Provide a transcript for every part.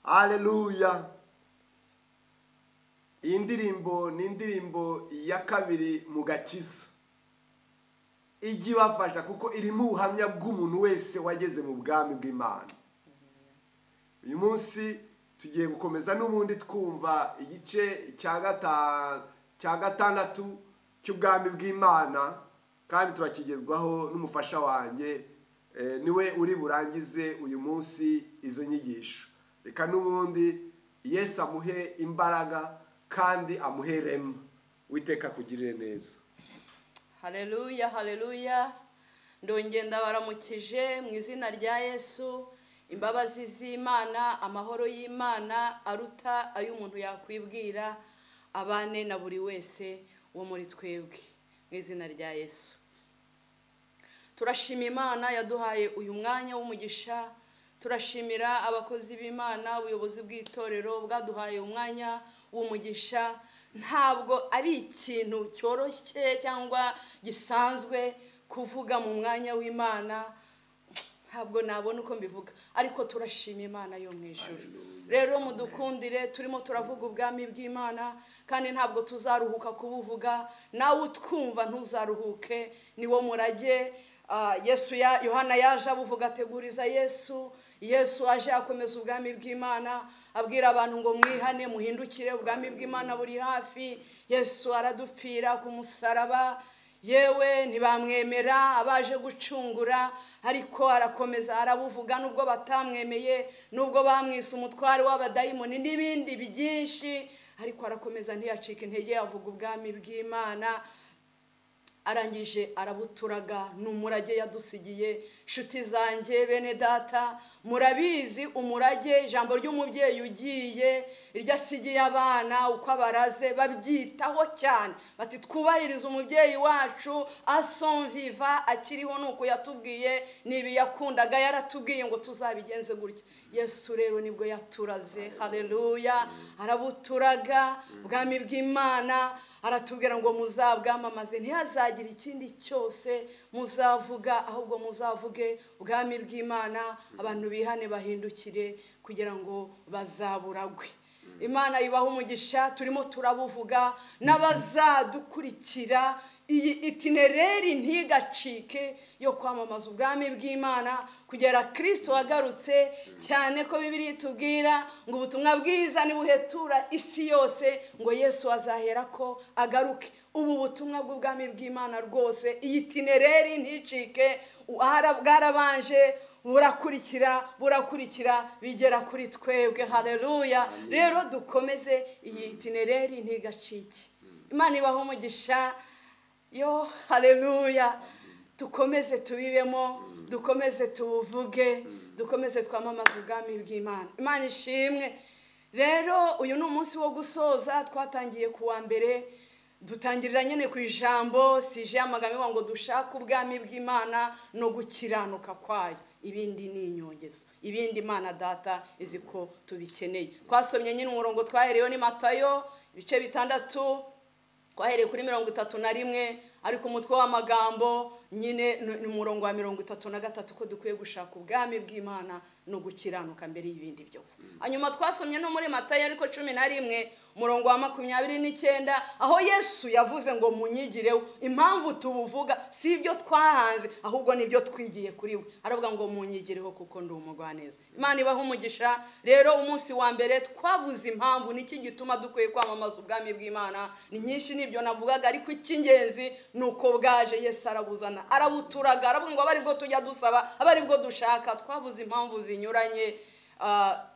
Haleluya. Iyi ndirimbo ni indirimbo ya kabiri mu gakiza ijya ibafasha kuko irimo ubuhamya bw'umuntu wese wageze mu bwami bw'Imana. Uyu munsi tugiye gukomeza n'ubundi twumva igice cya gatandatu cy'ubwami bw'Imana, kandi turakigezwaho n'umufasha wanjye niwe uri burangize uyu munsi izo nyigisho. Reka n'ubundi Yesu amuhe imbaraga kandi amuhe rema. Uwiteka kugirire neza. Haleluya, haleluya. Ndongeye ndabaramukije mu izina rya Yesu. Imbabazi z'Imana, amahoro y'Imana aruta ay'umuntu yakwibwira, abane na buri wese wo muri twebwe mu izina rya Yesu. Turashima Imana yaduhaye uyu mwanya w'umugisha. Turashimira abakozi b'Imana, ubuyobozi bw'itorero bwaduhaye umwanya w'umugisha. Ntabwo ari ikintu cyoroshye cyangwa gisanzwe kuvuga mu mwanya w'Imana, ntabwo nabona uko mbivuga, ariko turashima Imana yo mu ijuru. Rero mudukundire, turimo turavuga ubwami bw'Imana kandi ntabwo tuzaruhuka kubuvuga. Nawe utwumva ntuzaruhuke, niwo murage Yohana yaje abuvuga ateguriza Yesu aje akomeza ubwami bw'Imana, abwira abantu ngo mwihane muhindukire, ubwami bw'Imana buri hafi. Yesu aradupfira ku musaraba, yewe ntibamwemera abaje gucungura, ariko arakomeza arabuvuga nubwo batamwemeye, nubwo bamwise umutware w'abadayimoni n'ibindi byinshi, ariko arakomeza ntiyacika intege, avuga ubwami bw'Imana. Arangije arabuturaga, n'umurage yadusigiye. Nshuti zanjye, bene data, murabizi umurage, ijambo ry'umubyeyi ugiye iryo asigiye abana uko abaraze babyitaho cyane, bati twubahirize umubyeyi wacu ason viva, akiriho nuko yatubwiye, nibi yakundaga yaratubwiye ngo tuzabigenze gutya. Yesu rero nibwo yaturaze. Haleluya. Arabuturaga ubwami bw'Imana, aratubwira ngo muzabwamamaze, ntihazagira ikindi cyose muzavuga, ahubwo muzavuge ubwami bw'Imana, abantu bihane bahindukire kugira ngo bazaburagwe. Imana ibaha umugisha. Turimo turabuvuga, n'abazadukurikira iyi itinereri ntigacike yo kwamamaza ubwami bw'Imana kugera Kristo wagarutse, cyane ko Bibiliya itubwira ngo ubutumwa bwiza nibuhetura isi yose, ngo Yesu azahera ko agaruke. Ubu butumwa bw'ubwami bw'Imana rwose, iyi itinereri nticike, bwarabanje burakurikira bigera kuri twebwe. Haleluya. Rero dukomeze iyi itinereri ntigacike. Imana ibaho umugisha. Yo, haleluya. Dukomeze tubibemo, dukomeze tuvuge, dukomeze twamamaza ubwami bw'Imana. Imana ishimwe. Rero uyu ni umunsi wo gusoza. Twatangiye kuwa mbere, dutangirira nyene ku ijambo sije amagambo ngo dushaka ubwami bw'Imana no gukiranuka kwayo, ibindi ni inyongezo, ibindi Imana data izi ko tubikeneye. Twasomye nyine umurongo twahereyo ni Matayo ibice 6, twahereye kuri 31, ariko umutwe w'amagambo nyine ni umurongo wa 33 ko dukwiye gushaka ubwami bw'Imana no gukiranuka mbere y'ibindi byose. Hanyuma twasomye no muri Matayo ariko 11 umurongo wa 29, aho Yesu yavuze ngo munyigireho. Impamvu tubuvuga si ibyo twahanze, ahubwo nibyo twigiye kuri we. Aravuga ngo munyigireho kuko ndi umugwaneza. Imana ibaho umugisha. Rero umunsi wa mbere twavuze impamvu niki gituma dukwiye kwamamaza ubwami bw'Imana. Ni nyinshi nibyo navugaga, ariko icy'ingenzi nuko bwaje. Yesu arabuzana, arabuturaga, aravuga ngo abari bwo tujya dusaba, abari bwo dushaka. Twavuze impamvu zinyuranye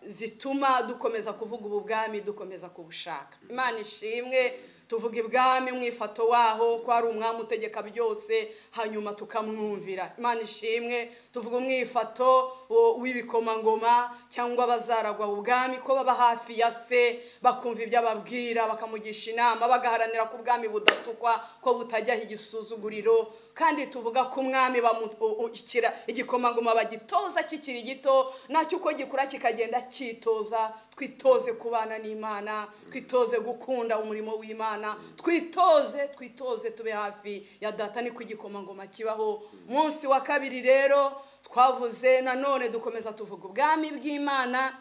zituma dukomeza kuvuga ubu bwami, dukomeza kubushaka. Imana ishimwe. Tuvuga ibwami mwifato waho ko ari umwami utegeka byose, hanyuma tukamwumvira. Imana ishimwe. Tuvuga umwifato w'ibikomangoma cyangwa bazaragwa ubwami, ko baba hafi ya se, bakumva ibyo ababwira, bakamugisha inama, bagaharanira ku bwami budatukwa, ko butajyaho igisuzuguriro. Kandi tuvuga ko umwami bamukira igikomangoma bagitoza kikiri gito, nacyo uko gikura kikagenda cyitoza. Twitoze kubana n'Imana, twitoze gukunda umurimo w'Imana, twitoze tube hafi ya data, ni kugikomangoma kibaho. Munsi wa kabiri rero twavuze nanone dukomeza tuvuga ubwami bw'Imana,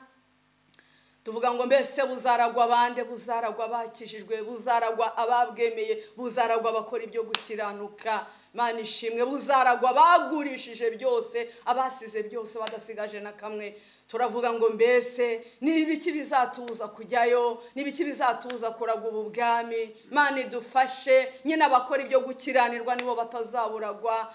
tuvuga ngo mbese buzaragwa abande, buzaragwa abakijijwe, buzaragwa ababwemeye, buzaragwa abakora ibyo gukiranuka. Mana ishimwe, buzaragwa bagurishije byose, abasize byose badasigaje na kamwe. Turavuga ngo mbese ni ibiki bizatuza kujyayo, ni ibiki bizatuza kuragwa ubu bwami. Mana idufashe, nyine abakora ibyo gukiranirwa nibo batazaburagwa,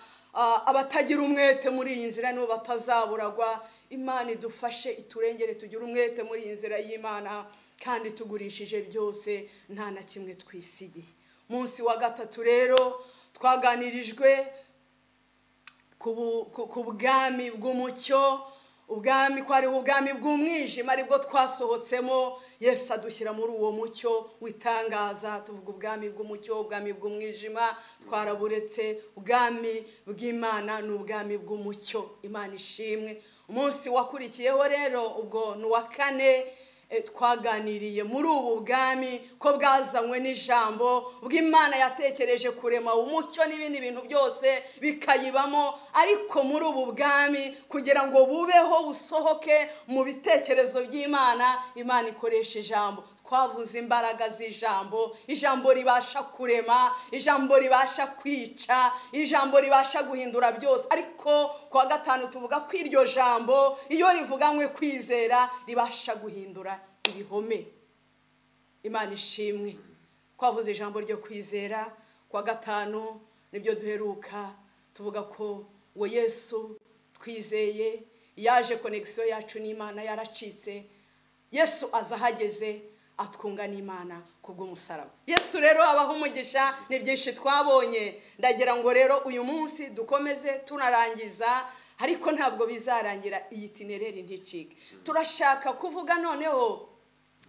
abatagira umwete muri iyi nzira nibo batazaburagwa. Imana idufashe, iturengere, tugire umwete muri iyi nzira y'Imana, kandi tugurishije byose nta na kimwe twisigiye. Munsi wa gatatu rero twaganirijwe ku bwami bw'umucyo, ubwami ko ari ubwami bw'umwijima aribwo twasohotsemo. Yesu adushyira muri uwo mucyo witangaza. Tuvuga ubwami bw'umucyo, ubwami bw'umwijima twaraburetse, ubwami bw'Imana n'ubwami bw'umucyo. Imana ishimwe. Umunsi wakurikiyeho rero ubwo ni uwa kane, twaganiriye muri ubu bwami ko bwazanywe n'ijambo bw'Imana yatekereje kurema umucyo n'ibindi bintu byose bikayibamo, ariko muri ubu bwami kugira ngo bubeho busohoke mu bitekerezo by'Imana, Imana ikoresha ijambo. Twavuze imbaraga z'ijambo, ijambo ribasha kurema, ijambo ribasha kwica, ijambo ribasha guhindura byose. Ariko kuwa gatanu tuvuga ko iryo jambo iyo rivuganywe kwizera ribasha guhindura ibihome. Imana ishimwe. Twavuze ijambo ryo kwizera. Kuwa gatanu nibyo duheruka tuvuga ko we Yesu twizeye yaje, connection yacu n'Imana yaracitse. Yesu azahageze atwunga n'Imana kubw'umusaraba. Yesu rero abaho umugisha, ni byinshi twabonye. Ndagira ngo rero uyu munsi dukomeze tunarangiza, ariko ntabwo bizarangira iyi itinereri nticike. Turashaka kuvuga noneho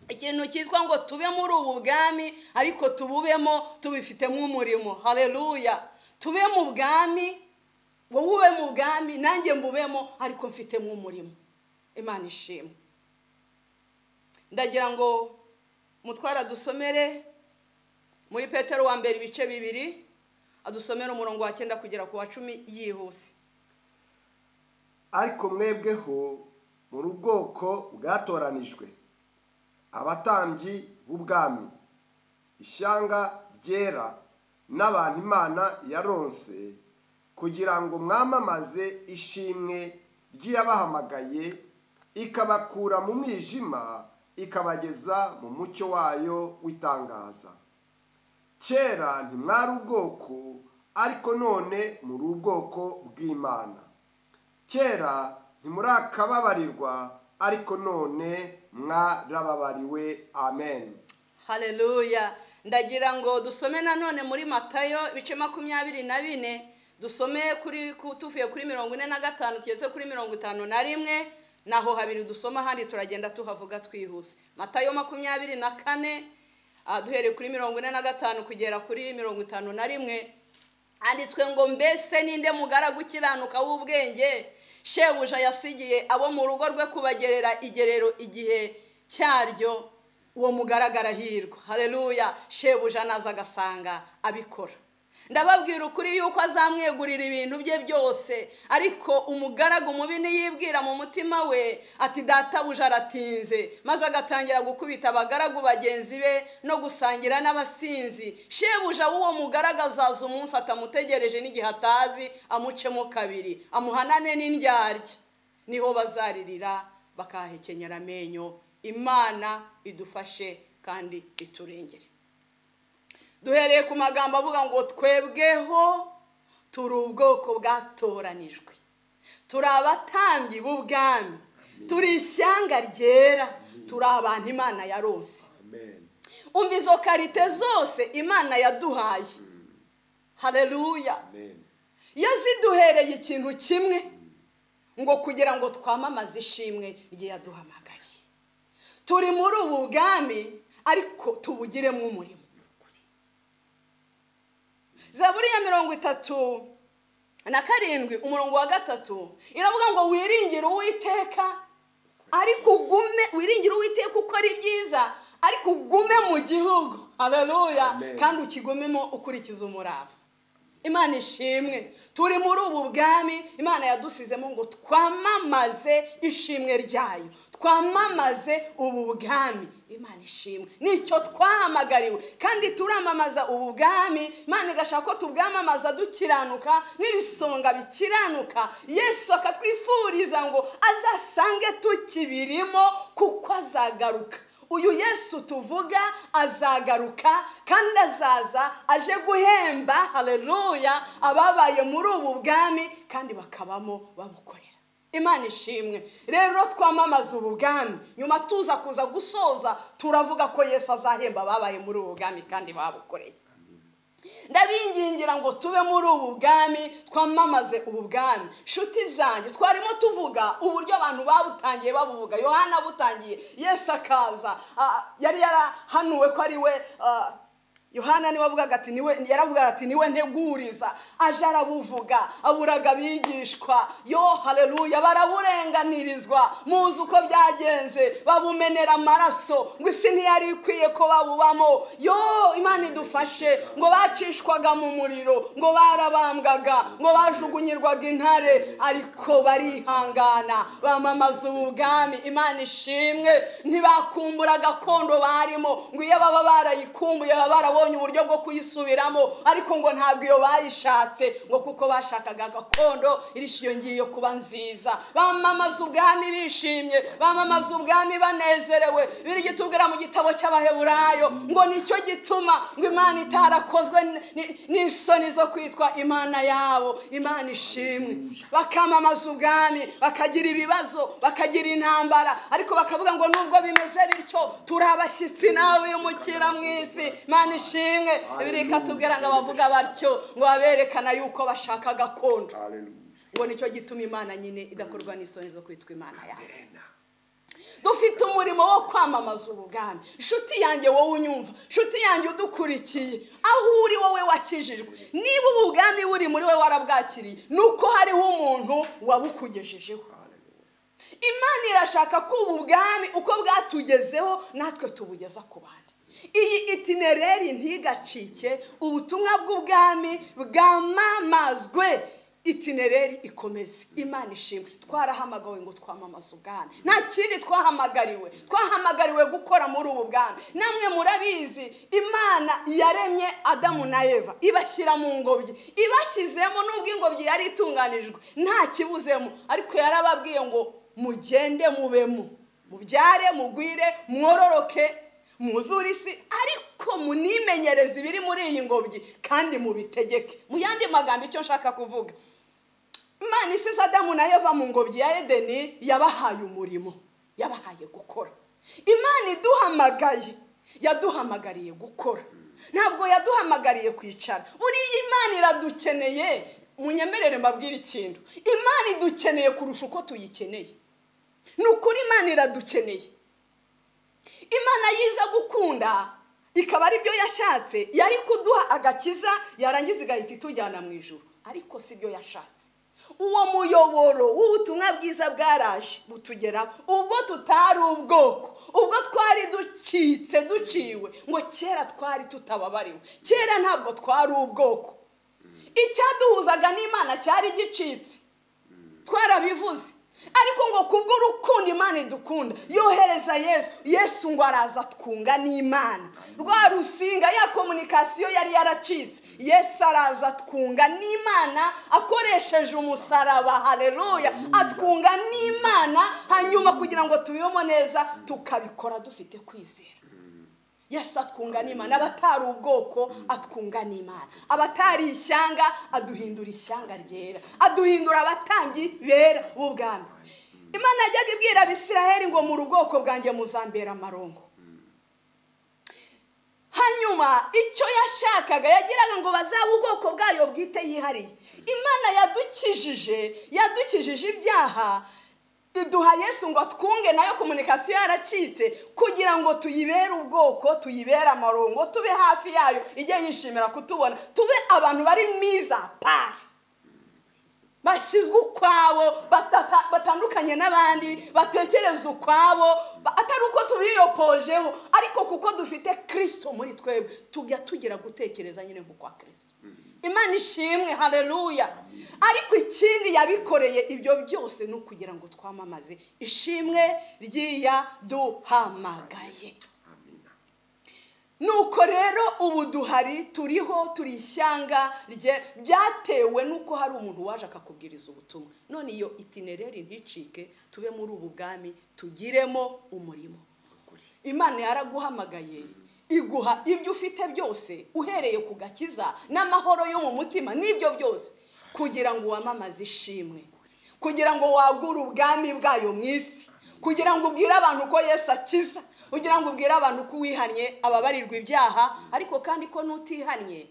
ikintu cyitwa ngo tube muri ubu bwami, ariko tububemo tubifitemo umurimo. Haleluya. Tube mu bwami, wowe ube mu bwami, nanjye mbubemo, ariko mfitemo umurimo. Imana ishimwe. Ndagira ngo mutwara dusomere muri Petero wa mbere ibice 2, adusomera umurongo wa 9 kugera ku wa 10 yihuse. Ariko mwebweho muri ubwoko bwatoranijwe, abatambyi b'ubwami, ishyanga ryera, n'abantu Imana yaronse, kugira ngo mwamamaze ishimwe ry'yabahamagaye ikabakura mu mwijima ikabageza mu mucyo wayo witangaza. Kera ntimwari ubwoko, ariko none muri ubwoko bw'Imana. Kera ntimurakababarirwa, ariko none mwarababariwe. Amen. Haleluya. Ndagira ngo dusome nanone muri Matayo ibice 24, dusome tuvuye kuri 45 tugeze kuri 51, naho habiri dusoma handi turagenda tuhavuga twihuse. Matayo 24, duhere kuri 45 kugera kuri 51. Handitswe ngo mbese ninde mugaragu ukiranuka w'ubwenge shebuja yasigiye abo mu rugo rwe kubagerera igerero igihe cyaryo, uwo mugaragara hirwa. Haleluya. Shebuja naza agasanga abikora. Ndababwira ukuri yuko azamwegurira ibintu bye byose, ariko umugaragu mubi niyibwira mu mutima we ati databuja aratinze, maze agatangira gukubita abagaragu bagenzi be no gusangira n'abasinzi, shebuja w'uwo mugaragazaza umunsi atamutegereje n'igihe atazi amucemo kabiri, amuhanane n'indyarya, niho bazaririra bakahekenyera amenyo. Imana idufashe kandi iturengere. Duhereye ku magambo avuga ngo twebweho turi ubwoko bwatoranijwe, turi abatambyi b'ubwami, turi ishyanga ryera, turi abantu Imana yaronse. Umva izo karite zose Imana yaduhaye. Haleluya. Yaziduhereye ikintu kimwe, ngo kugira ngo twamamaze ishimwe rye yaduhamagaye. Turi muri ubu bwami, ariko tubugiremo umurimo. Zaburi ya 37 umurongo wa 3 iravuga ngo wiringire Uwiteka, ariko wiringire Uwiteka uko ari byiza, ariko ugume mu gihugu. Haleluya. Kandi ukigomemo ukurikiza umurava. Imana ishimwe. Turi muri ubu bwami Imana yadusizemo ngo twamamaze ishimwe ryayo, twamamaze ubu bwami. Imana ishimwe, nicyo twahamagariwe, kandi turamamaza ubu bwami. Imana igashaka ko tubwamamaza dukiranuka nk'ibisonga bikiranuka. Yesu akatwifuriza ngo azasange tukibirimo kuko azagaruka. Uyu Yesu tuvuga azagaruka, kandi azaza aje guhemba, haleluya, ababaye muri ubu bwami kandi bakabamo babukorera. Imana ishimwe. Rero twamamaza ubu bwami, nyuma tuza kuza gusoza turavuga ko Yesu azahemba ababaye muri ubu bwami kandi babukoreye. Ndabingingira ngo tube muri ubu bwami, twamamaze ubu bwami. Shuti zanjye, twarimo tuvuga uburyo abantu babutangiye babuvuga. Yohana butangiye Yesu akaza, yari yarahanuwe ko ari we. Yohana niwe avuga ati niwe, yaravuga ati niwe nteguriza, aje arabuvuga, aburaga bigishwa. Yo haleluya, baraburenganirizwa. Muzi uko byagenze, babumenera amaraso, ngo isi ntiyari ikwiye ko babubamo. Yo Imana idufashe, ngo bacishwaga mu muriro, ngo barabambwaga, ngo bajugunyirwaga intare, ariko barihangana bamamaza ubwami. Imana ishimwe. Ntibakumbura gakondo barimo, ngo iyo baba barayikumbuye baba uburyo bwo kuyisubiramo, ariko ngo ntabwo iyo bayishatse, ngo kuko bashakaga gakondo irishiyongiye kuba nziza. Bamamaza ubwami bishimye, bamamaza ubwami banezerewe. Biri gitubwira mu gitabo cy'Abaheburayo ngo nicyo gituma ngo Imana itarakozwe n'isoni zo kwitwa Imana yabo. Imana ishimwe. Bakamamaza ubwami, bakagira ibibazo, bakagira intambara, ariko bakavuga ngo nubwo bimeze bityo turi abashyitsi nawe y'umukira mu isi. Imana ishimwe. Bireka tubwira ngo abavuga batyo ngo baberekana yuko bashaka gakondo, ngo nicyo gituma Imana nyine idakorwa n'isoni zo kwitwa Imana yawe. Dufite umurimo wo kwamamaza ubwami. Shuti yanjye wowe unyumva, shuti yanjye udukurikiye, aho uri wowe wakijijwe, niba ubu bwami buri muri we warabwakiriye, nuko hariho umuntu wabukugejejeho. Imana irashaka ko ubu bwami uko bwatugezeho natwe tubugeza ku bandi. Iyi itinereri ntigacike, ubutumwa bw'ubwami bwamamazwe, itinereri ikomeze. Imana ishimwe. Twarahamagawe ngo twamamaze ubwami, nta kindi twahamagariwe gukora muri ubu bwami. Namwe murabizi, Imana yaremye Adamu na Eva, ibashyira mu ngobyi, ibashyizemo nubwo ingobyi yari itunganirijwe nta kibuzemo, ariko yarababwiye ngo mugende mubemo, mubyare, mugwire, mwororoke, muzuri isi, ariko munimenyereze ibiri muri iyi ngobyi kandi mubitegeke. Mu yandi magambo icyo nshaka kuvuga, Imana isize Adamu na Eva mu ngobyi ya Edeni, yabahaye umurimo, yabahaye gukora. Imana iduhamagaye, yaduhamagariye gukora, ntabwo yaduhamagariye kwicara. Buriya Imana iradukeneye. Munyemerere mbabwire ikintu, Imana idukeneye kurusha uko tuyikeneye. Ni ukuri Imana iradukeneye. Imana yiza gukunda, ikaba ari byo yashatse, yari kuduha agakiza, yarangiza igahita itujyana mu ijuru, ariko si byo yashatse. Uwo muyoboro w'ubutumwa bwiza bwaraje butugera ubwo tutari ubwoko, ubwo twari duciwe, ngo kera twari tutababariwe, kera ntabwo twari ubwoko. Icyaduhuzaga n'Imana cyari gicitse, twarabivuze, ariko ngo kubw'urukundo Imana idukunda yohereza Yesu ngo araza twunga n'Imana. Rwa rusinga ya komunikasiyo yari yaracitse, Yesu araza twunga n'Imana akoresheje umusaraba. Haleluya. Atwunga n'Imana, hanyuma kugira ngo tubibemo neza tukabikora dufite kwizera. Yesu atwunga n'Imana. Abatari ubwoko atwunga n'Imana, abatari ishyanga aduhindura ishyanga ryera, aduhindura abatambyi bera b'ubwami. Imana yajyaga ibwira Abisiraheli ngo mu rubwoko bwanjye muzambera amarongo. Hanyuma icyo yashakaga, yagiraga ngo bazabe ubwoko bwayo bwite yihariye. Imana yadukijije ibyaha, iduha Yesu ngo twunge, nayo komunikasiyo yaracitse, kugira ngo tuyibere ubwoko, tuyibere amarongo, tube hafi yayo, ijye yishimira kutubona, tube abantu bari miza pari, bashyizwe ukwabo, batandukanye n'abandi, batekereza ukwabo, atari uko tubiyopojeho, ariko kuko dufite Kristo muri twebwe, tujya tugira gutekereza nyine nk'ukwa Kristo. Imana ishimwe, haleluya. Ariko ikindi yabikoreye ibyo byose ni ukugira ngo twamamaze ishimwe ry'iyaduhamagaye. Nuko rero ubu duhari, turiho, turi ishyanga rye, byatewe nuko hari umuntu waje akakubwiriza ubutumwa. None iyo itinereri nticike, tube muri ubu bwami, tugiremo umurimo. Imana yaraguhamagaye, iguha ibyo ufite byose, uhereye ku gakiza n'amahoro yo mu mutima n'ibyo byose, kugira ngo wamamaze ishimwe, kugira ngo wagure ubwami bwayo mu isi, kugira ngo ubwire abantu ko Yesu akiza, kugira ngo ubwire abantu ko wihannye ababarirwa ibyaha, ariko kandi ko n'utihannye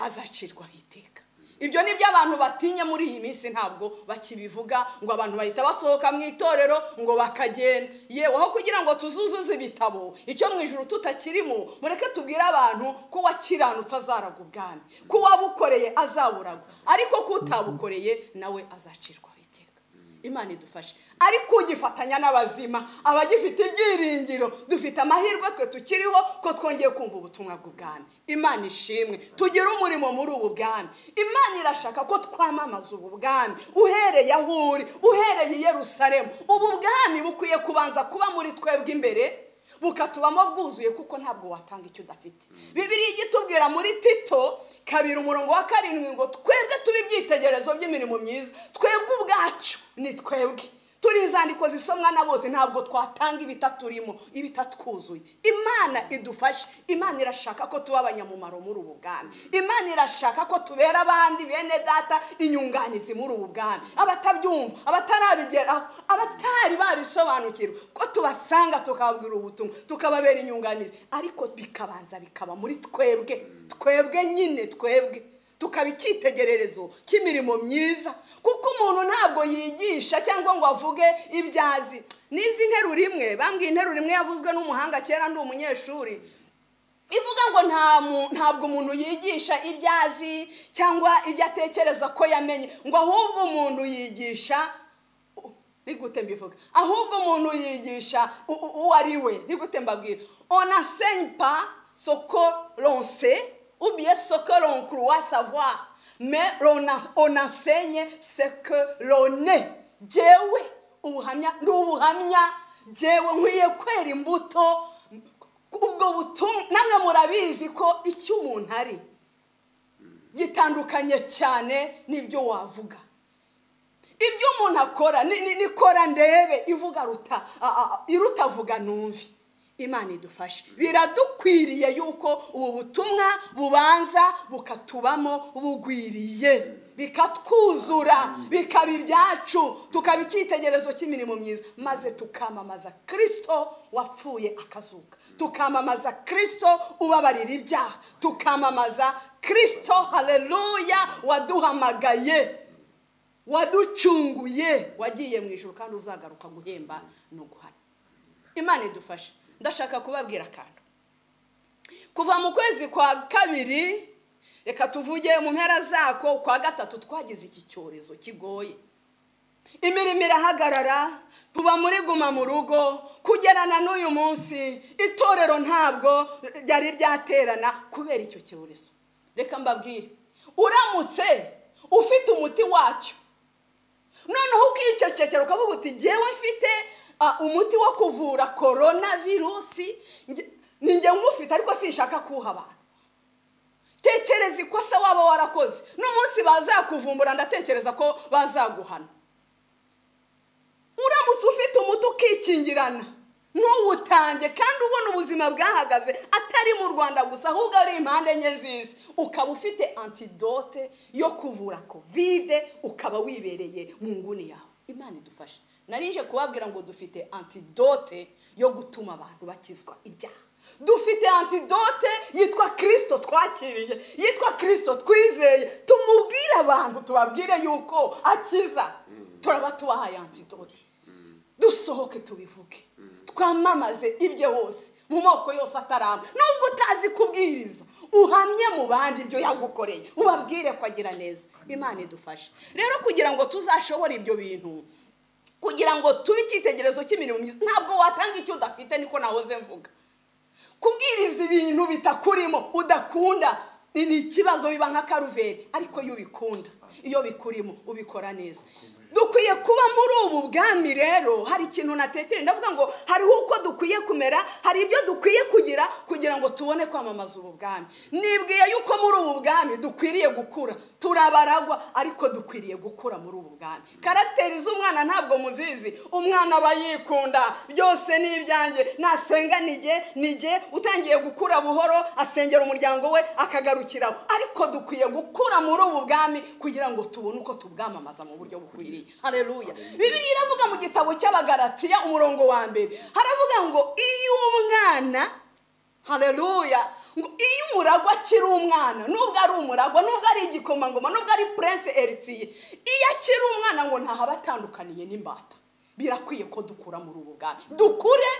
azacirwaho iteka. Ibyo nibyo abantu batinya muri iyi minsi, ntabwo bakibivuga, ngo abantu bahita basohoka mu itorero ngo bakagenda. Yewe aho kugira ngo tuzuzuze ibitabo icyo mu ijuru tutakirimo, mureke tubwire abantu ko wakiranutse azaraga ubwami, ko wabukoreye azaburagwa, ariko ko utabukoreye nawe azacirwaho iteka. Imana idufashe. Ariko ugifatanya n'abazima, abagifite ibyiringiro, dufite amahirwe twe tukiriho ko twongeye kumva ubutumwa bw'ubwami. Imana ishimwe, tugire umurimo muri ubu bwami. Imana irashaka ko twamamaza ubu bwami, uhereye aho uri, uhereye i Yerusalemu. Ubu bwami bukwiye kubanza kuba muri twebwe imbere, bukatubamo bwuzuye, kuko ntabwo watanga icyo udafite. Bibiliya igitubwira muri Tito 2:7 ngo twebwe tuba ibyitegererezo by'imirimo myiza. Twebwe ubwacu ni twebwe, turi izandiko zisomwa na bose, ntabwo twatanga ibitaturimo, ibitatwuzuye. Imana idufashe. Imana irashaka ko tuba abanyamumaro muri ubu bwami. Imana irashaka ko tubera abandi bene data inyunganizi muri ubu bwami. Abatabyumva, abatarabigeraho, abatari babisobanukirwa, ko tubasanga tukababwira ubutumwa, tukababera inyunganizi, ariko bikabanza bikaba muri twebwe, twebwe nyine twebwe, tukaba icyitegererezo cy'imirimo myiza. Kuko umuntu ntabwo yigisha cyangwa ngo avuge ibyazi. Nizi interuro imwe, bambwiye interuro imwe yavuzwe n'umuhanga kera ndi umunyeshuri, ivuga ngo ntabwo umuntu yigisha ibyazi cyangwa ibyo atekereza ko yamenye, ngo ahubwo umuntu yigisha, nigute mbivuga, ahubwo umuntu yigisha uwo ari we. Nigute mbabwira, on n'enseigne pas ce que l'on sait ou bien ce que l'on croit savoir, mais on enseigne ce que l'on est. Jewe ubuhamya n'ubuhamya, jewe nkwiye kwera imbuto. Ubwo butumwa namwe murabizi ko icyo umuntu ari gitandukanye cyane n'ibyo wavuga. Ibyo umuntu akora nikora ndebe, ivuga irutavuga numvi. Imana idufashe. Biradukwiriye yuko ubu butumwa bubanza bukatubamo bugwiriye, bikatwuzura, bikaba ibyacu, tukaba icyitegererezo cy'imirimo myiza, maze tukamamaza Kristo wapfuye akazuka, tukamamaza Kristo ubabarira ibyaha, tukamamaza Kristo, haleluya, waduhamagaye, waducunguye, wagiye mu ijuru kandi uzagaruka guhemba no guhana. Imana idufashe. Ndashaka kubabwira akantu. Kuva mu kwezi kwa kabiri, reka tuvuge mu mpera zako, kwa gatatu twagize iki cyorezo kigoye. Imirimo irahagarara, tuba muri guma mu rugo, kugerana n'uyu munsi itorero ntabwo ryari ryaterana kubera icyo cyorezo. Reka mbabwire, uramutse ufite umuti wacyo, noneho ukicecekera ukavuga uti jewe mfite umuti wo kuvura coronavirus, ninjye ngufite ariko sinshaka kuha abantu. Tekereza ikosa waba warakoze, n'umunsi bazakuvumbura ndatekereza ko bazaguhana. Uramutse ufite umuti ukikingirana, ntuwutange kandi ubona ubuzima bwahagaze, atari mu Rwanda gusa ahubwo ari impande enye z'isi, ukaba ufite antidote yo kuvura covid, ukaba wibereye mu nguni yawe. Imana idufashe. Narinje kubabwira ngo dufite antidote yo gutuma abantu bakizwa ibyaha. Dufite antidote yitwa Kristo twakiriye, yitwa Kristo twizeye. Tumubwire abantu, tubabwire yuko akiza. Turaba tubahaye antidote. Dusohoke tubivuge, twamamaze ibyo hose mu moko yose atarama. Nubwo utazi kubwiriza, uhamye mu bandi ibyo yagukoreye, ubabwire ko agira neza. Imana idufashe. Rero kugira ngo tuzashobore ibyo bintu, kugira ngo tube icyitegererezo cy'imirimo myiza, ntabwo watanga icyo udafite, niko nahoze mvuga. Kubwiriza ibintu bitakurimo, udakunda, ni ikibazo biba nka karuveri, ariko iyo ubikunda, iyo bikurimo ubikora neza. Dukwiye kuba muri ubu bwami rero. Hari ikintu natekereza ndavuga ngo hariho uko dukwiye kumera, hari ibyo dukwiye kugira ngo tubone kwamamaza ubu bwami. Nibwiye yuko muri ubu bwami dukwiriye gukura. Turabaragwa ariko dukwiriye gukura muri ubu bwami. Karakteri z'umwana ntabwo muzizi. Umwana aba yikunda, byose ni ibyanjye, nasenga nige, utangiye gukura buhoro asengera umuryango we akagarukiraho. Ariko dukwiye gukura muri ubu bwami kugira ngo tubone uko tubwamamaza mu buryo bukwiriye. Haleluya. Bibiliya iravuga mu gitabo cy'Abagalatiya umurongo wa 1, haravuga ngo iyo umwana, haleluya, ngo iyo umuragwa akiri umwana, nubwo ari umuragwa, nubwo ari igikomangoma, nubwo ari prince Eritiye, iyo akiri umwana ngo ntahaba atandukaniye n'imbata. Birakwiye ko dukura muri ubu bwami. Dukure,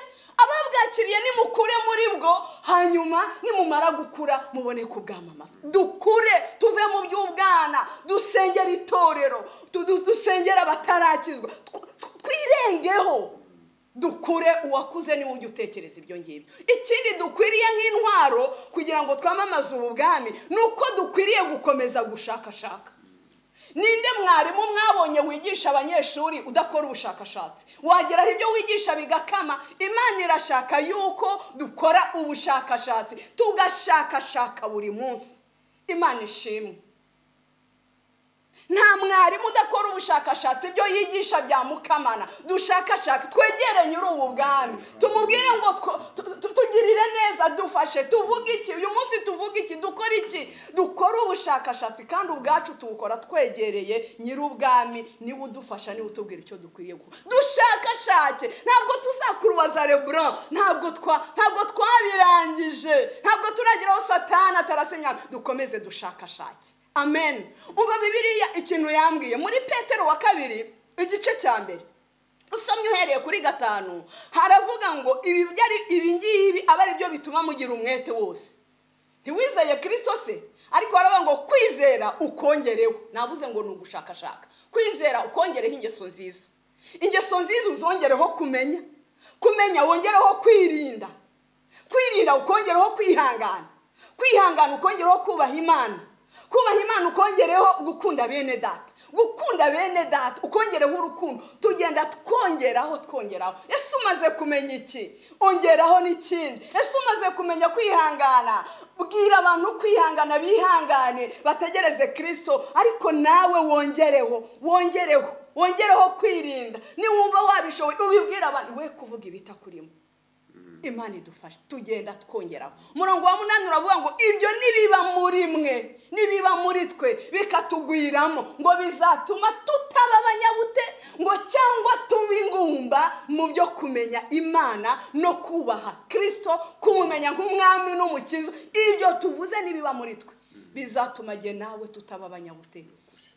ababwakiriye nimukure muri bwo, hanyuma nimumara gukura mubone kubwamamaza. Dukure, tuve mu by'ubwana, dusengera itorero, dusengera batarakizwa, twirengeho. Dukure, uwakuze niwe ujya utekereza ibyo ngibyo. Ikindi dukwiriye nk'intwaro kugira ngo twamamaze ubu bwami, nuko dukwiriye gukomeza gushakashaka. Ninde mwarimu mwabonye wigisha abanyeshuri udakora ubushakashatsi? Wageraho ibyo wigisha bigakama. Imana irashaka yuko dukora ubushakashatsi, tugashakashaka buri munsi. Imana ishimwe. Nta mwarimu udakora ubushakashatsi, ibyo yigisha byamukamana. Dushakashaka, twegere nyiri ubu bwami, tumubwire ngo tugirire neza, dufashe, tuvuge iki uyu munsi, tuvuge iki, dukora iki. Dukora ubushakashatsi kandi ubwacu tubukora twegereye nyiri ubwami, niwe udufasha, niwe utubwira icyo dukwiriye gukora. Dushakashake, ntabwo tuzakurubaza Lebron, ntabwo twabirangije, ntabwo turageraho Satani atarasemya. Dukomeze dushakashake. Amen. Uba Bibiliya ikintu yambwiye muri Petero wa 2 igice cya 1, usomye uhereye kuri 5, haravuga ngo ibi ngibi aba ari byo bituma mugira umwete wose. Ntiwizeye Kristo se, ariko haravuga ngo kwizera ukongereho. Navuze ngo ni ugushakashaka. Kwizera ukongereho ingeso nziza. Ingeso nziza uzongereho kumenya wongereho kwirinda. Kwirinda ukongereho kwihangana. Kwihangana ukongereho kubaha Imana. Kubaha Imana ukongereho gukunda bene data. Gukunda bene data ukongereho urukundo. Tugenda twongeraho. Yesu umaze kumenya iki, ongeraho n'ikindi. Yesu umaze kumenya kwihangana, bwira abantu kwihangana, bihangane bategereze Kristo. Ariko nawe wongereho kwirinda. Niwumva wabishoboye ubibwira abantu, we kuvuga ibitakurimo. Imana idufasha, tugenda twongeraho. Umurongo wa 8 uravuga ngo ibyo nibiba muri mwe, nibiba muri twe, bikatugwiramo, ngo bizatuma tutaba abanyabute, ngo cyangwa tubingumba mu byo kumenya Imana no kubaha Kristo, kumumenya nk'umwami n'umukiza. Ibyo tuvuze nibiba muri twe, bizatuma je nawe tutaba abanyabute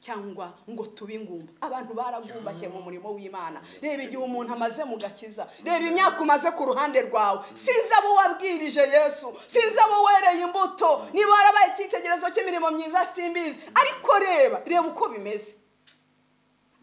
cyangwa ngo tubingumba. Abantu baragumbashye mu murimo w'Imana. Reba igihe umuntu amaze mu gakiza, reba imyaka umaze ku ruhande rwawe. Sinzi abo wabwirije Yesu, sinzi abo wereye imbuto, niba warabaye icyitegerezo cy'imirimo myiza simbizi, ariko reba uko bimeze.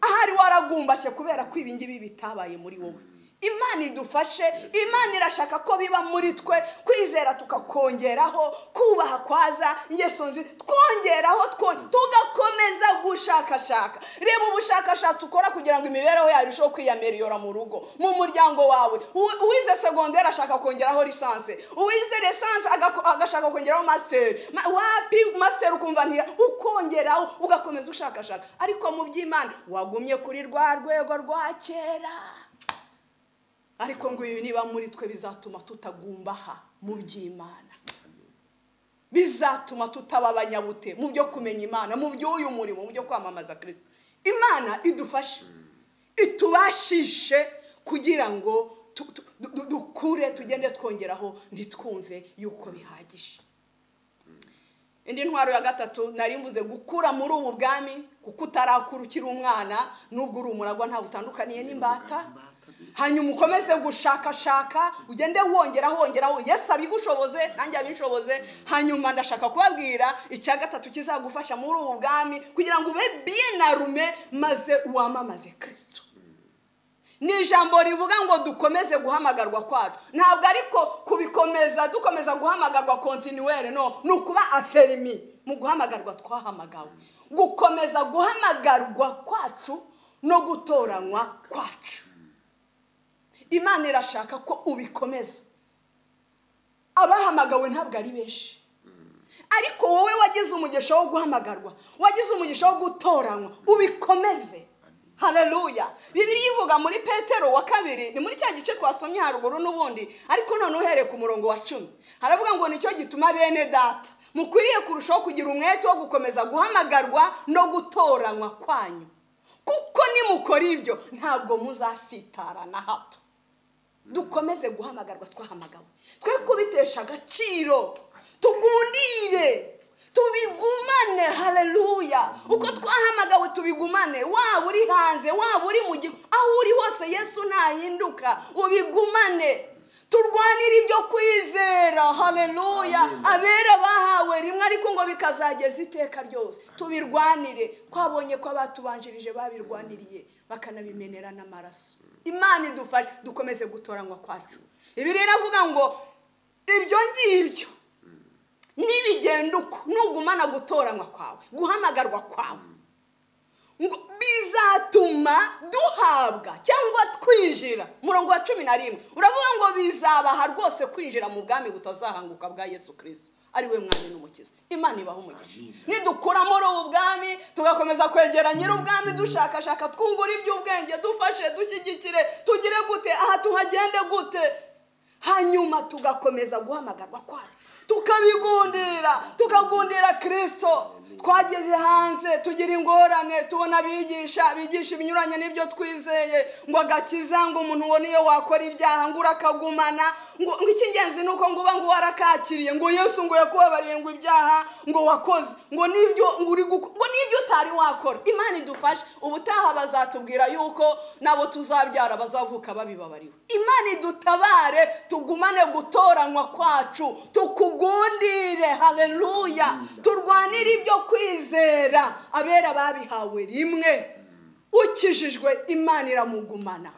Ahari waragumbashye kubera ko ibingibi bitabaye muri wowe. Imana idufashe. Imana irashaka ko biba muri twe, kwizera tukakongeraho, kubaha kwaza, ingeso nziza twongeraho, tugakomeza gushakashaka. Reba ubushakashatsi ukora kugira ngo imibereho yawe irusheho kwiyameliora mu rugo, mu muryango wawe. Uwize secondaire ashaka kongeraho lisanse, uwize lisanse agashaka kongeraho master, wapi master ukumva ntira, ukongeraho ugakomeza ushakashaka. Ariko mu by'Imana wagumye kuri rwa rwego rwa kera. Ariko ngo ibi niba muri twe bizatuma tutagumbaha mu by'Imana, bizatuma tutaba abanyabute mu byo kumenya Imana, mu by'uyu murimo, mu byo kwamamaza Kristo. Imana idufashe, itubashishe kugira ngo dukure, tugende twongeraho, ntitwumve yuko bihagije. Indi ntwaro ya 3 nari mvuze gukura muri ubu bwami, kuko utarakurukira umwana nubwo uri umuragwa nta butandukaniye n'imbata. Hanyuma ukomeze gushakashaka, ugende wongeraho. Yesu abigushoboze, nanjye abishoboze. Hanyuma ndashaka kubabwira icya 3 kizagufasha muri ubu bwami kugira ngo ube bien armé maze wamamaze Kristo. ni ijambo rivuga ngo dukomeze guhamagarwa kwacu. Ntabwo ariko kubikomeza dukomeza guhamagarwa kontinuere, no, ni ukuba aferimi mu guhamagarwa twahamagawe. Gukomeza guhamagarwa kwacu no gutoranywa kwacu. Imana irashaka ko ubikomeza. Abahamagawe ntabwo ari benshi, ariko wowe wagize umugisha wo guhamagarwa, wagize umugisha wo gutoranywa, ubikomeze. Haleluya. Bibiliya ivuga muri Petero wa 2, ni muri cya gice twasomye haruguru n'ubundi, ariko none uhereye ku murongo wa 10 haravuga ngo nicyo gituma bene data mukwiriye kurushaho kugira umwete wo gukomeza guhamagarwa no gutoranywa kwanyu, kuko nimukora ibyo ntabwo muzasitara na hato. Dukomeze guhamagarwa twahamagawe, twe kubitesha agaciro, tugundire, tubigumane. Haleluya. Uko twahamagawe tubigumane, waba uri hanze, waba uri mu gihugu, aho uri hose Yesu ntahinduka, ubigumane. Turwanira ibyo kwizera. Haleluya. Abera bahawe rimwe ariko ngo bikazageza iteka ryose, tubirwanire. Twabonye ko abatubanjirije babirwaniriye bakanabimenera n'amaraso. Imana idufashe dukomeze gutoranywa kwacu. Bibiliya iravuga ngo ibyo ngibyo nibigenda uko nugumana gutoranywa kwawe, guhamagarwa kwawe, ngo bizatuma duhabwa cyangwa twinjira. Murongo wa 11 uravuga ngo bizabaha rwose kwinjira mu bwami butazahanguka bwa Yesu Kristo, ari we mwami n'umukiza. Imana ibaho umugisha. Nidukura muri ubu bwami tugakomeza kwegera nyir'ubwami, dushakashaka twungura iby'ubwenge, dufashe, dushyigikire, tugire gute, aha tuhagende gute, hanyuma tugakomeza guhamagarwa kwacu, tukagundira Kristo. Twageze hanze tugira ingorane, tubona bigisha ibinyuranye n'ibyo twizeye, ngo agakiza, ngo umuntu ubone iyo wakora ibyaha ngo urakagumana, ngo icy'ingenzi nuko ngo uba ngo warakakiriye, ngo Yesu ngo yakubabariye ngo ibyaha ngo wakoze, ngo nibyo ngo uri ngo nibyo utari wakora. Imana idufashe, ubutaha bazatubwira yuko nabo tuzabyara bazavuka babibabariwe. Imana idutabare, tugumane gutoranywa kwacu, tukugundire. Haleluya. Turwanire ibyo kwizera. Abera babihawe rimwe, ukijijwe Imana iramugumana,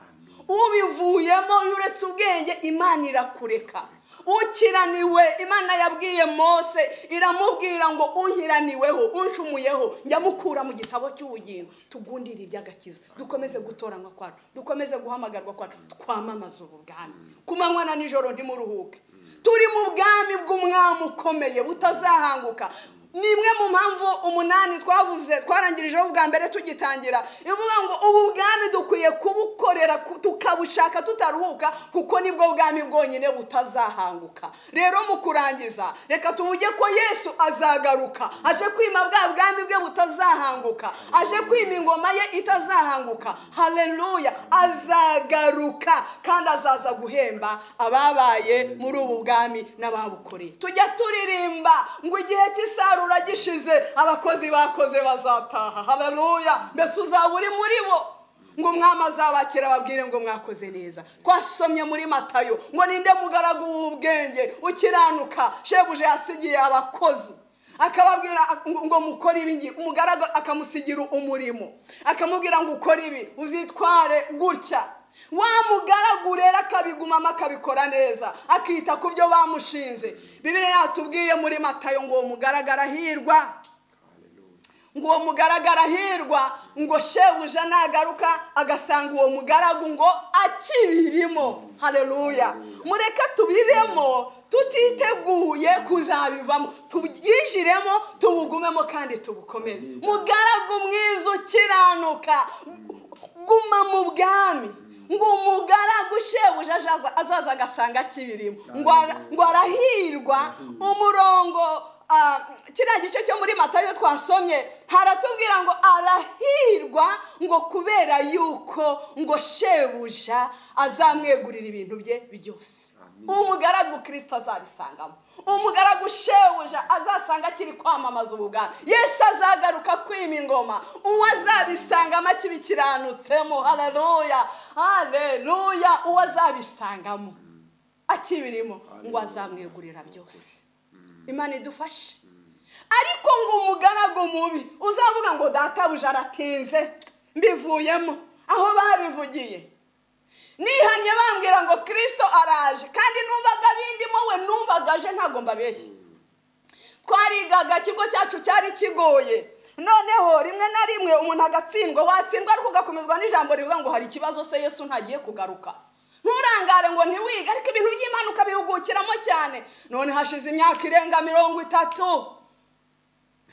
ubivuyemo uretse ubwenge Imana irakureka. Ukiraniwe, Imana yabwiye Mose iramubwira ngo unkiraniweho, uncumuyeho njya mukura mu gitabo cy'ubugingo. Tugundire iby'agakiza, dukomeze gutoranywa kwacu, dukomeze guhamagarwa kwacu, twamamaza ubwami ku manywa na nijoro ntimuruhuke. Turi mu bwami bw'umwami ukomeye butazahanguka. Nimwe mu mpamvu 8 twavuze twarangirijeho ubwa mbere tugitangira, ivuga ngo ubu bwami dukwiye kubukorera tukabushaka tutaruhuka, kuko nibwo bwami bwonyine butazahanguka. Rero mu kurangiza reka tuvuge ko Yesu azagaruka, aje kwima bwa bwami bwe butazahanguka, aje kwima ingoma ye itazahanguka. Haleluya. Azagaruka kandi azaza guhemba ababaye muri ubu bwami n'ababukoreye. Tujya turirimba ngo igihe cy'isarura uragishize, abakozi bakoze bazataha. Haleluya. Mbese uzaba uri muri bo, ngo umwami azabakira babwire ngo mwakoze neza. Twasomye muri Matayo ngo ninde mugaragu w'ubwenge ukiranuka shebuja yasigiye abakozi, akababwira ngo mukore ibi, umugaragu akamusigira umurimo, akamubwira ngo ukore ibi, uzitware gutya. Wa mugaragu rero akabigumama akabikora neza, akita ku byo bamushinze. Bibiliya yatubwiye muri Matayo ngo umugaragara hirwa, ngo uwo mugaragara hirwa, ngo shebuja nagaruka agasanga uwo mugaragu ngo akibirimo. Haleluya. Mureka tubiremo tutiteguye kuzabivamo, tubyinjiremo, tubugumemo kandi tubukomeze. Mugaragu mwiza ukiranuka, guma mu bwami. Ngo umugaragu shebuja azaza agasanga akibirimo, ngo arahirwa. Umurongo kiriya gice cyo muri Matayo twasomye haratubwira ngo arahirwa, ngo kubera yuko ngo shebuja azamwegurira ibintu bye byose. Umugaragu Kristo azabisangamo, umugaragu shebuja azasanga akiri kwamamaza ubugani. Yesu azagaruka kwima ingoma, uwo azabisangamo akibikiranutsemo. Haleluya. Haleluya. Uwo azabisangamo akibirimo ngo azamwegurira byose. Imana idufashe. Ariko ngo umugaragu mubi uzavuga ngo databuja aratinze mbivuyemo, aho babivugiye nihanye bambwira ngo Kristo araje, kandi numvaga bindimo we numvaga aje, ntabwo mbabeshye. Twarigaga ikigo cyacu cyari kigoye, noneho rimwe na rimwe umuntu agatsindwa, watsindwa ariko ugakomezwa n'ijambo rivuga ngo hari ikibazo se Yesu ntagiye kugaruka. Nturangare ngo ntiwiga, ariko ibintu by'Imana ukabihugukiramo cyane. None hashize imyaka irenga 30,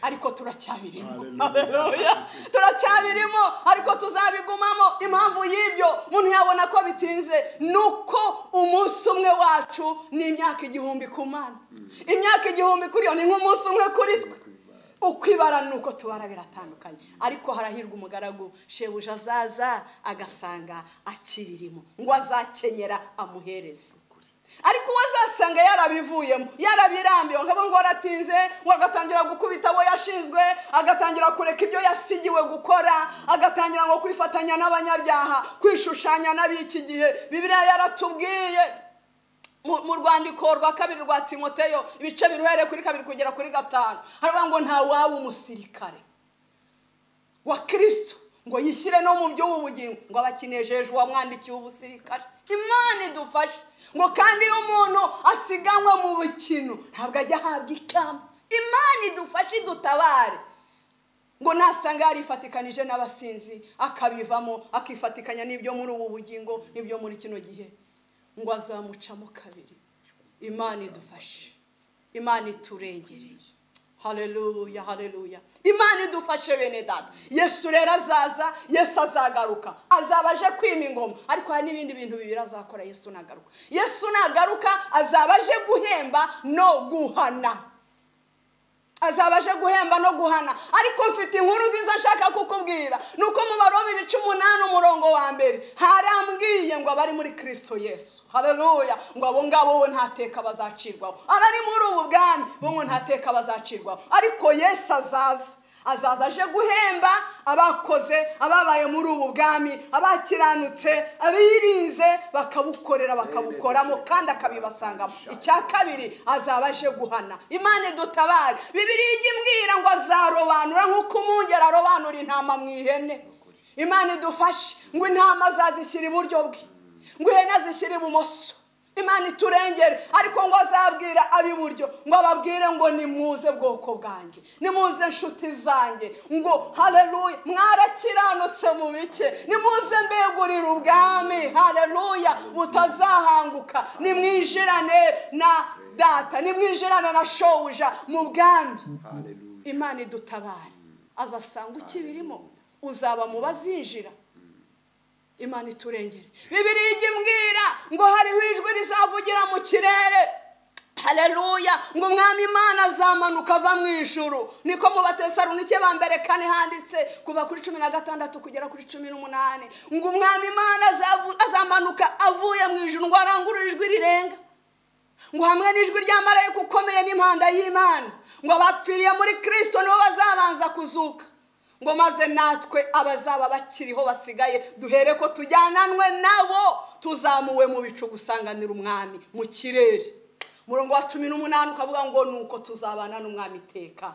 ariko turacyabirimo. Haleluya, turacyabirimo, ariko tuzabigumamo. Impamvu y'ibyo umuntu yabona ko bitinze nuko umunsi umwe wacu ni imyaka 1000 ku Mana. Imyaka 1000 kuri yo ni nk'umunsi umwe kuri twe. Ukwibara nuko tubara biratandukanye, ariko harahirwa umugaragu shebuja azaza agasanga akibirimo, ngo azakenyera amuhereze. Ariko wazasanga yarabivuyemo, yarabirambiwe, nkabo ngo aratinze, ngo agatangira gukubita abo yashizwe, agatangira kureka ibyo yasigiwe gukora, agatangira ngo kwifatanya n'abanyabyaha, kwishushanya n'abiki gihe. Bibiliya yaratubwiye mu rwandiko rwa 2 rwa Timoteyo ibice biruhere kuri 2 kugera kuri 5, haravuga ngo nta wawe umusirikare wa Kristo ngo yishyire no mu by'ubugingo ngo abakinejeje uwamwandikiye ubusirikare. Imana idufashe ngo kandi iyo umuntu asiganywe mu bukino ntabwo ajya ahabwa ikamba. Imana idufashe idutabare ngo nasanga yarifatikanije n'abasinzi akabivamo, akifatikanya n'ibyo muri ubu bugingo n'ibyo muri kino gihe, ngo azamucamo kabiri. Imana idufashe, Imana iturengere. Haleluya, haleluya. Imana idufashe bene data. Yesu rero azaza, Yesu azagaruka, azabaje kwima ingoma, ariko hari n'ibindi bintu bibiri azakora Yesu nagaruka. Yesu nagaruka azabaje guhemba no guhana. Azabaje guhemba no guhana. Ariko mfite inkuru nziza nshaka kukubwira, nuko mu Baroma 8 umurongo wa 1 harambwiye ngo abari muri Kristo Yesu, haleluya, ngo abo ngabo we ntateka bazacirwaho. Abari muri ubu bwami bo ngo ntateka bazacirwaho, ariko Yesu azaza aje guhemba abakoze, ababaye muri ubu bwami, abakiranutse, abirinze bakabukorera bakabukoramo kandi akabibasangamo. Icya kabiri azabaje guhana. Imana dutabare. Bibiliya igimbwira ngo azarobanura nk'uko umungera arobanura intama mu ihene. Imana idufashe ngo intama azazishyira iburyo bwe, ngo ihene azishyire ibumoso. Imana iturengere. Ariko ngo azabwira abiburyo ngo ababwire ngo nimuze bwoko bwanjye, nimuze nshuti zanjye, ngo haleluya mwarakiranutse mu bike, nimuze mbegurira ubwami, haleluya, butazahanguka, nimwijirane na data, nimwijirane na shobuja mu bwami. Imana idutabare. Azasanga ukibirimo, uzaba mu bazinjira. Imana iturengere. Bibiliya igimbwira ngo hariho ijwi rizavugira mu kirere, haleluya, ngo umwami Imana azamanuka ava mu ijuru. Niko mu Batesalonike ba mbere 4 handitse kuva kuri 16 kugera kuri 18, ngo umwami Imana azamanuka avuye mu ijuru, ngo arangurure ijwi rirenga, ngo hamwe n'ijwi rya marayika ukomeye n'impanda y'Imana, ngo abapfiriye muri Kristo nibo bazabanza kuzuka, ngo maze natwe abazaba bakiriho basigaye duhere ko tujyananwe nabo tuzamuwe mu bicu gusanganira umwami mu kirere. Murongo wa 18 ukavuga ngo nuko tuzabana n'umwami iteka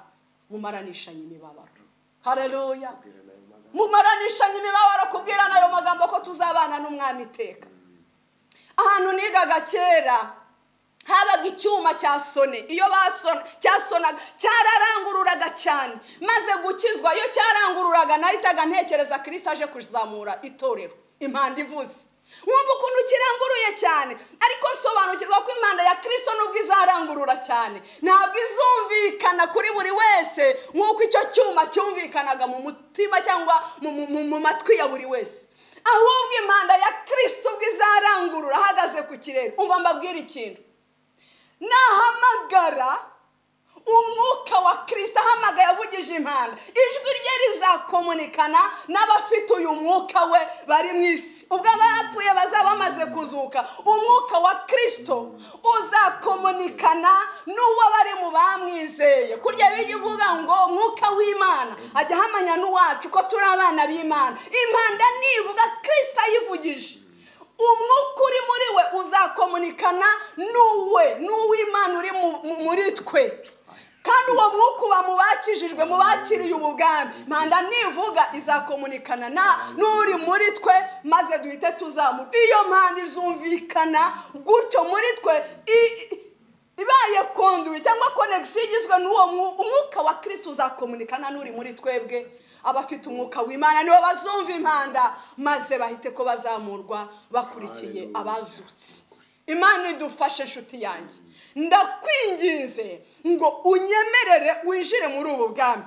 mumaranishanye imibabaro. Haleluya, mumaranishanye imibabaro, kubwira nayo magambo ko tuzabana n'umwami iteka. Ahantu nigaga kera habaga icyuma cya sone, iyo cyasonaga cyararangururaga cyane, maze gukizwa iyo cyarangururaga nahitaga ntekereza Kristo aje kuzamura itorero, impanda ivuze, mwumva ukuntu kiranguruye cyane. Ariko nsobanukirwa ko impanda ya Kristo nubwo izarangurura cyane ntabwo izumvikana kuri buri wese nk'uko icyo cyuma cyumvikanaga mu mutima cyangwa mu matwi ya buri wese, ahubwo impanda ya Kristo ubwo izarangurura ahagaze ku kirere. Umva mbabwira ikintu, nahamagara umwuka wa Kristo, ahamagaye avugije impanda, ijwi rye rizakomunikana n'abafite uyu mwuka we bari mu isi. Ubwo abapfuye bazaba bamaze kuzuka, umwuka wa Kristo uzakomunikana n'uwo bari mu bamwizeye. Kurya biryo ivuga ngo umwuka w'Imana ajya ahamanya n'uwacu ko turi abana b'Imana. Impanda nivuga Kristo ayivugije, umwuka uri muri we uzakomunikana n'uw'Imana uri muri twe. kandi uwo mwuka uba mu bakijijwe, mu bakiriye ubu bwami. Impanda nivuga izakomunikana n'uri muri twe, maze duhite tuzamuka. Iyo mpanda izumvikana gutyo muri twe, ibaye konduwe cyangwa konegisiyo igizwe n'uwo umwuka wa Kristo, uzakomunikana n'uri muri twebwe. Abafite umwuka w'Imana nibo bazumva impanda, maze bahite ko bazamurwa bakurikiye abazutse. Imana idufashe nshuti yanjye, ndakwinginze ngo unyemerere winjire muri ubu bwami,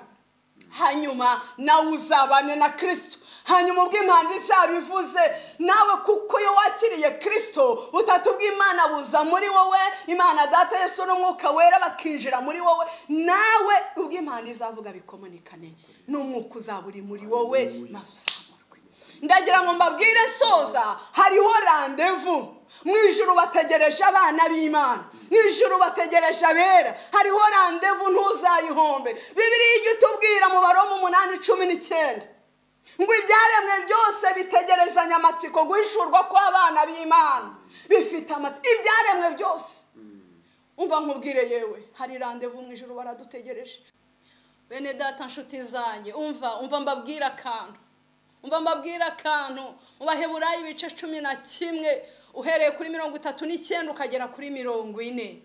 hanyuma nawe uzabane na Kristo. Hanyuma ubwo impanda izabivuze nawe, kuko iyo wakiriye Kristo butatu bw'Imana buza muri wowe, Imana Data, Yesu n'Umwuka Wera bakinjira muri wowe, nawe ubwo impanda izavuga bikomunikane n'umwuka uzaba uri muri wowe, maze uzamurwe. Ndagira ngo mbabwire soza, hariho randevu mu ijuru bategereje abana b'Imana, mu ijuru bategereje abera, hariho randevu ntuzayihombe. Bibiliya igitubwira mu Baroma 8:19 ngo ibyaremwe byose bitegerezanya amatsiko guhishurwa kw'abana b'Imana, bifite amatsiko ibyaremwe byose. Umva nkubwire yewe, hari randevu mu ijuru baradutegereje. Bene data nshuti zanjye, umva mbabwira akantu. Mu Baheburayo ibice 11 uhereye kuri 39 ukagera kuri 40.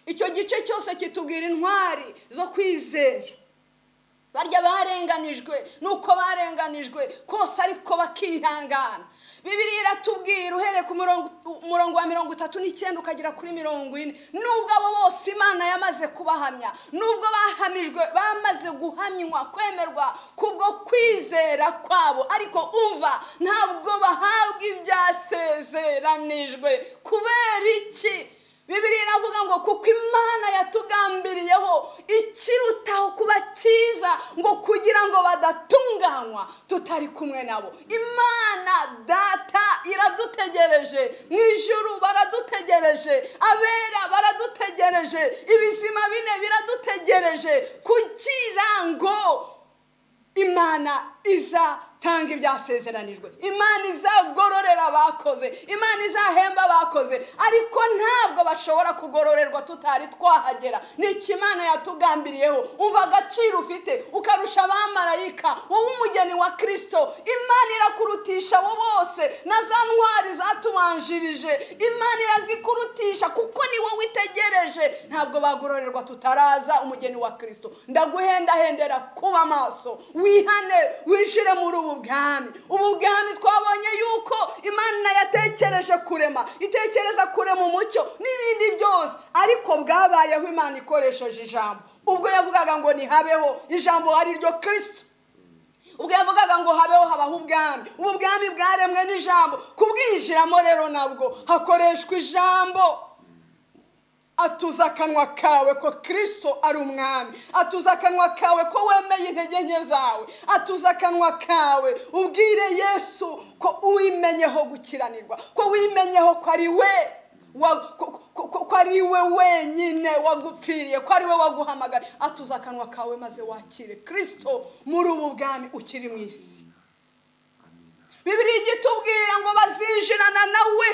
Icyo gice cyose kitubwira intwari zo kwizera. Barya barenganijwe nuko barenganijwe kose ariko bakihangana. Bibiliya iratubwira uhereye ku murongo wa 39 ukagera kuri 40, nubwo abo bose Imana yamaze kubahamya, nubwo bahamijwe, bamaze guhamywa kwemerwa kubwo kwizera kwabo, ariko umva ntabwo bahabwa ibyasezeranijwe. Kubera iki? Bibiliya iravuga ngo kuko Imana yatugambiriyeho ikirutaho kuba cyiza, ngo kugira ngo badatunganywa tutari kumwe nabo. Imana Data iradutegereje, mu ijuru baradutegereje, abera baradutegereje, ibizima bine biradutegereje, kugira ngo Imana izatanga ibyasezeranijwe, Imana izagororera abakoze, Imana izahemba abakoze, ariko ntabwo bashobora kugororerwa tutari twahagera. Ni Imana yatugambiriyeho. Umva agaciro ufite ukarusha abamarayika, wowe umugeni wa Kristo. Imana irakurutisha abo bose, na za ntwari zatubanjirije Imana irazikurutisha, kuko ni wowe itegereje. Ntabwo bagororerwa tutaraza umugeni wa Kristo. Ndaguhendahendera kuba maso, wihane, winjire muri ubu bwami. Ubu bwami twabonye yuko Imana yatekereje kurema, itekereza kurema umucyo n'ibindi byose, ariko bwabayeho Imana ikoresheje ijambo. Ubwo yavugaga ngo nihabeho, ijambo ari ryo Kristo. Ubwo yavugaga ngo habeho, habaho ubwami. Ubu bwami bwaremwe n'ijambo. Kubwinjiramo rero nabwo hakoreshwa ijambo. Atuza akanwa kawe ko Kristo ari umwami, atuza akanwa kawe ko wemeye intege nke zawe, atuza akanwa kawe ubwire Yesu ko uwimenyeho gukiranirwa, ko wimenyeho ko ari we ko ari we wenyine wagupfiriye, ko ari we waguhamagara. Atuza akanwa kawe maze wakire Kristo muri ubu bwami ukiri mu isi. Bibiliya igitubwira ngo bazinjirana nawe.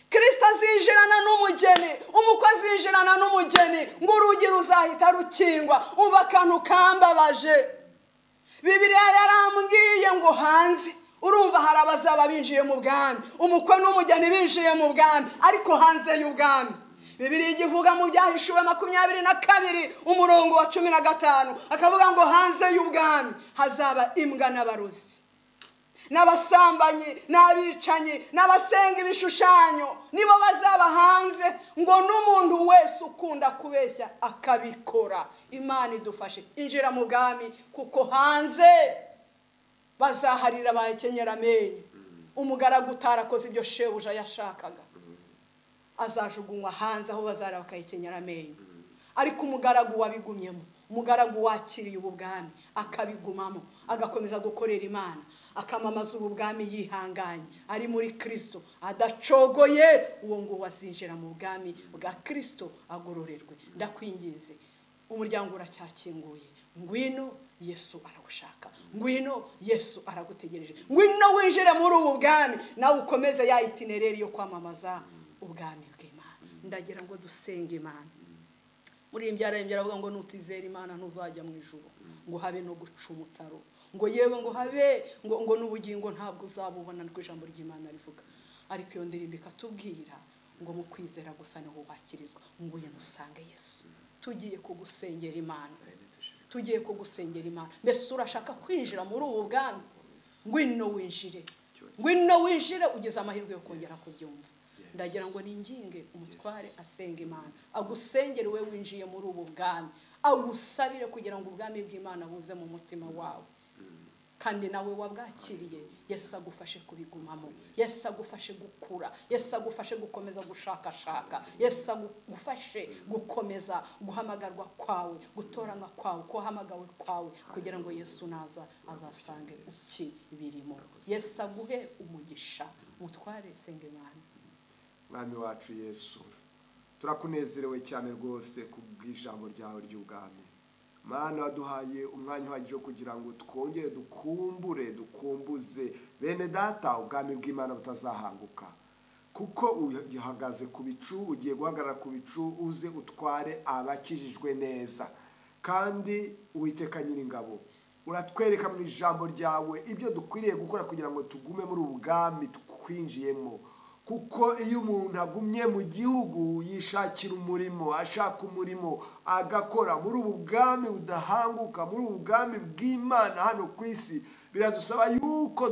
Kristo azinjirana n'umugeni, umukwe azinjirana n'umugeni, ngo urugi ruzahita rukingwa. Umva akantu kambabaje. Bibiliya yarambwiye ngo hanze, urumva hari abazaba binjiye mu bwami, umukwe n'umugeni binjiye mu bwami, ariko hanze y'ubwami. Bibiliya igivuga mu Byahishuwe 22 umurongo wa 15, akavuga ngo hanze y'ubwami hazaba imbwa n'abarozi, n'abasambanyi, n'abicanyi, n'abasenga ibishushanyo, nibo bazaba hanze. Ngo n'umuntu wese ukunda kubeshya akabikora. Imana idufashe, injira mu bwami, kuko hanze bazaharira abakenyera amenyo. Umugaragu utarakoze ibyo shebuja yashakaga azajugunywa hanze, aho bazara bakayikenyera amenyo. Ariko umugaragu wabigumyemo, umugaragu wakiriye ubu bwami akabigumamo, agakomeza gukorera Imana, akamamaza ubu bwami yihanganye, ari muri Kristo adacogoye, uwo ngo wazinjira mu bwami bwa Kristo agororerwe. Ndakwinginze, umuryango uracyakinguye. Ngwino, Yesu aragushaka. Ngwino, Yesu aragutegereje. Ngwino winjire muri ubu bwami, nawe ukomeze ya itinereri yo kwamamaza ubwami bw'Imana. ndagira ngo dusenge Imana. Muri imbyarembye aravuga ngo nutizera Imana ntuzajya mu ijuru, ngo habe no guca umutaro, ngo yewe ngo habe ngo n'ubugingo ntabwo uzabubona, niko ijambo ry'Imana rivuga. Ariko iyo ndirimbo ikatubwira ngo mu kwizera gusa niho wakirizwa, ngo uye musange Yesu. Tugiye kugusengera Imana, tugiye kugusengera Imana. Mbese urashaka kwinjira muri ubu bwami? Ngwino winjire, ngwino winjire, ugeze amahirwe yo kongera kubyumva. Ndagira ngo ninginge umutware asenga Imana, agusengere we winjiye muri ubu bwami, agusabire kugira ngo ubwami bw'Imana buze mu mutima wawe. Kandi nawe wabwakiriye, Yesu agufashe kubigumamo, Yesu agufashe gukura, Yesu agufashe gukomeza gushakashaka, Yesu agufashe gukomeza guhamagarwa kwawe, gutoranywa kwawe, kuhamagawe kwawe, kugira ngo Yesu naza azasange uki birimo. Yesu aguhe umugisha. Mutware senga Imana. Mwami wacu Yesu, turakunezerewe cyane rwose kubw'ijambo ryawe ry'ubwami. Mana waduhaye umwanya uhagije kugira ngo twongere dukumbuze bene data ubwami bw'Imana butazahanguka, kuko uhagaze ku bicu, ugiye guhagarara ku bicu, uze utware abakijijwe neza. Kandi Uwiteka Nyiringabo, uratwereka mu ijambo ryawe ibyo dukwiriye gukora kugira ngo tugume muri ubu bwami twinjiyemo. Kuko iyo umuntu agumye mu gihugu yishakira umurimo, ashaka umurimo agakora muri ubu bwami budahanguka, muri ubu bwami bw'Imana hano ku isi, biradusaba yuko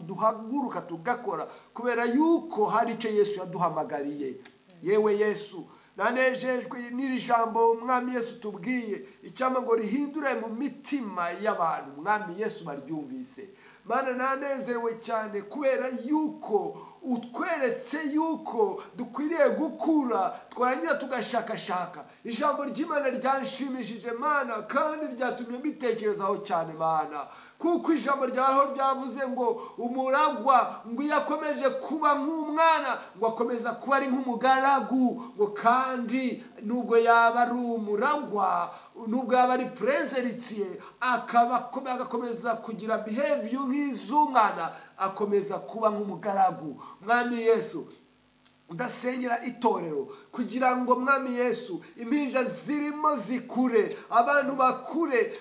duhaguruka tugakora, kubera yuko hari icyo Yesu yaduhamagariye. Yewe Yesu, nanejejwe n'iri jambo Mwami Yesu tubwiye, icyama ngo rihindure mu mitima y'abantu. Mwami Yesu baryumvise. Mana nanezerewe cyane kubera yuko utweretse yuko dukwiriye gukura, twarangira tugashakashaka. Ijambo ry'Imana ryanshimishije Mana, kandi ryatumye mbitekerezaho cyane Mana, kuko ijambo ryaho ryavuze ngo umuragwa ngo yakomeje kuba nk'umwana, ngo akomeza kuba ari nk'umugaragu, ngo kandi nubwo yaba ari umuragwa, nubwo yaba ari prezeritiye, agakomeza kugira behavior nk'iz'umwana, akomeza kuba nk'umugaragu. Mwami Yesu, ndasengera itorero kugira ngo Mwami Yesu impinja zirimo zikure, abantu bakure,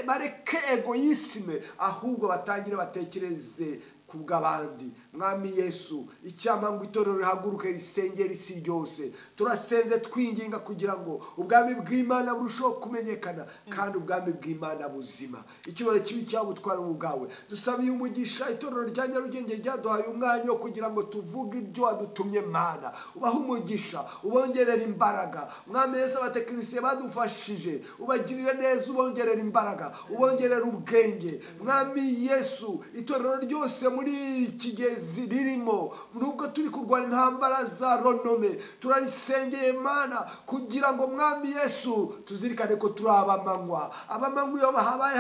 bareke egoisme, ahubwo batangire batekereze kubw'abandi. Mwami Yesu, icyama ngo itorero rihaguruke risengera isi ryose. Turasenze twinginga kugira ngo ubwami bw'Imana burusheho kumenyekana, kandi ubwami bw'Imana buzima. Icyubahiro kibi cyabutwara mu bwawe. Dusabiye umugisha itorero rya Nyarugenge ryaduhaye umwanya wo kugira ngo tuvuge ibyo wadutumye Mana. Ubahe umugisha, ubongerere imbaraga. Mwami Yesu, abatekinisiye badufashije, ubagirire neza, ubongerere imbaraga, ubongerere ubwenge. Mwami Yesu, itorero ryose muri iki gihe ririmo, nubwo turi kurwana intambara za ronome, turarisengeye Mana kugira ngo Mwami Yesu tuzirikane ko turi abamanywa. Abamanywa iyo habaye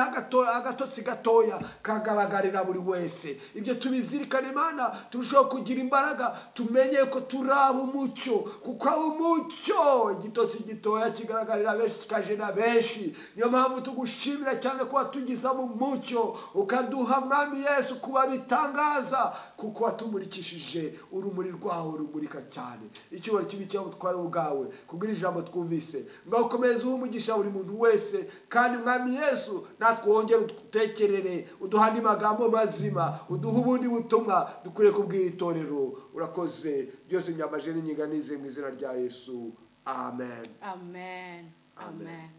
agatotsi gatoya kagaragarira buri wese. Ibyo tubizirikane Mana, turushaho kugira imbaraga, tumenye ko turi ab'umucyo, kuko ab'umucyo igitotsi gitoya kigaragarira benshi kikajena benshi. Niyo mpamvu tugushimira cyane ko watugize ab'umucyo, ukaduha Mwami Yesu kuba bitangaza, kuko watumurikishije urumuri rwawe rumurika cyane. Icyubahiro kibi cyabutwara ubwawe kugira ijambo twumvise. Ngaho ukomeze umugisha buri muntu wese, kandi Mwami Yesu natwe wongere udutekerere, uduhane amagambo mazima, uduhe ubundi butumwa dukwiriye kubwira itorero. Urakoze byose nyamaje n'inyiganize mu izina rya Yesu. Amen. Amen. Amen.